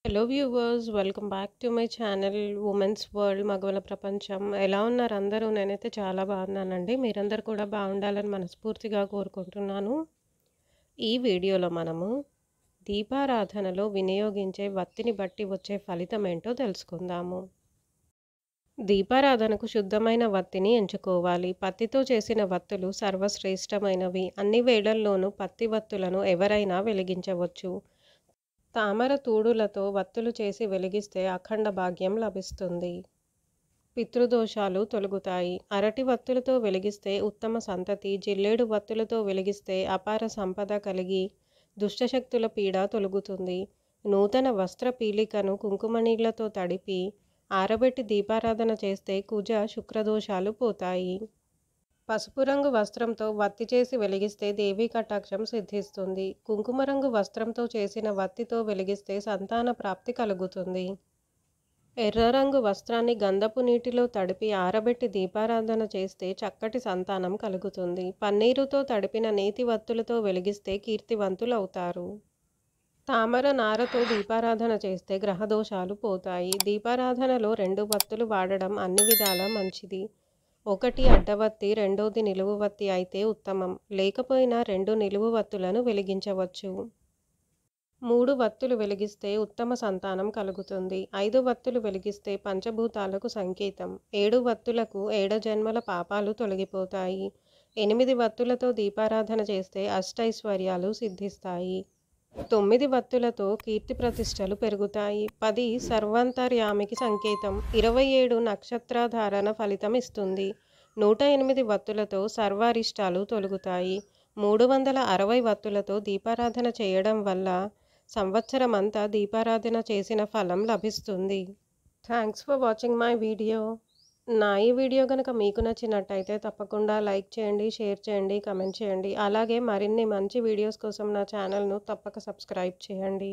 Hello viewers, welcome back to my channel women's world మగవల ప్రపంచం. ఎలా ఉన్నారు అందరూ? నేనైతే చాలా బాగున్నానండి. మీరందరూ కూడా బాగుండాలని మనస్ఫూర్తిగా కోరుకుంటున్నాను. ఈ వీడియోలో మనము దీపారాధనలో వినియోగించే వత్తిని బట్టి వచ్చే ఫలితం ఏంటో తెలుసుకుందాము. దీపారాధనకు శుద్ధమైన వత్తిని ఎంచుకోవాలి. పత్తితో చేసిన వత్తులు సర్వశ్రేష్టమైనవి. అన్ని వేళల్లోనూ పత్తి వత్తులను ఎవరైనా వెలిగించవచ్చు. తామర తూడులతో వత్తులు చేసి వెలిగిస్తే అఖండ భాగ్యం లభిస్తుంది. పితృదోషాలు తొలగుతాయి. అరటి వత్తులతో వెలిగిస్తే ఉత్తమ సంతతి, జిల్లేడు వత్తులతో వెలిగిస్తే అపార సంపద కలిగి దుష్టశక్తుల పీడ తొలగుతుంది. నూతన వస్త్ర పీలికను కుంకుమ నీళ్లతో తడిపి ఆరబెట్టి దీపారాధన చేస్తే కుజ శుక్రదోషాలు పోతాయి. పసుపు రంగు వస్త్రంతో వత్తి చేసి వెలిగిస్తే దేవీ కటాక్షం సిద్ధిస్తుంది. కుంకుమ రంగు వస్త్రంతో చేసిన వత్తితో వెలిగిస్తే సంతాన ప్రాప్తి కలుగుతుంది. ఎర్ర రంగు వస్త్రాన్ని గంధపు నీటిలో తడిపి ఆరబెట్టి దీపారాధన చేస్తే చక్కటి సంతానం కలుగుతుంది. పన్నీరుతో తడిపిన నేతి వత్తులతో వెలిగిస్తే కీర్తివంతులవుతారు. తామర నారతో దీపారాధన చేస్తే గ్రహదోషాలు పోతాయి. దీపారాధనలో 2 వత్తులు వాడడం అన్ని విధాలా మంచిది. ఒకటి అడ్డవత్తి, రెండోది నిలువు వత్తి అయితే ఉత్తమం. లేకపోయినా 2 నిలువు వత్తులను వెలిగించవచ్చు. 3 వత్తులు వెలిగిస్తే ఉత్తమ సంతానం కలుగుతుంది. 5 వత్తులు వెలిగిస్తే పంచభూతాలకు సంకేతం. 7 వత్తులకు 7 జన్మల పాపాలు తొలగిపోతాయి. 8 వత్తులతో దీపారాధన చేస్తే అష్టైశ్వర్యాలు సిద్ధిస్తాయి. 9 వత్తులతో కీర్తి ప్రతిష్టలు పెరుగుతాయి. 10 సర్వాంతర్యామికి సంకేతం. 27 నక్షత్రాధారణ ఫలితం ఇస్తుంది. 108 వత్తులతో సర్వారిష్టాలు తొలగుతాయి. 360 వత్తులతో దీపారాధన చేయడం వల్ల సంవత్సరమంతా దీపారాధన చేసిన ఫలం లభిస్తుంది. Thanks for watching my video. నా ఈ వీడియో కనుక మీకు నచ్చినట్టయితే తప్పకుండా లైక్ చేయండి, షేర్ చేయండి, కమెంట్ చేయండి. అలాగే మరిన్ని మంచి వీడియోస్ కోసం నా ఛానల్ను తప్పక సబ్స్క్రైబ్ చేయండి.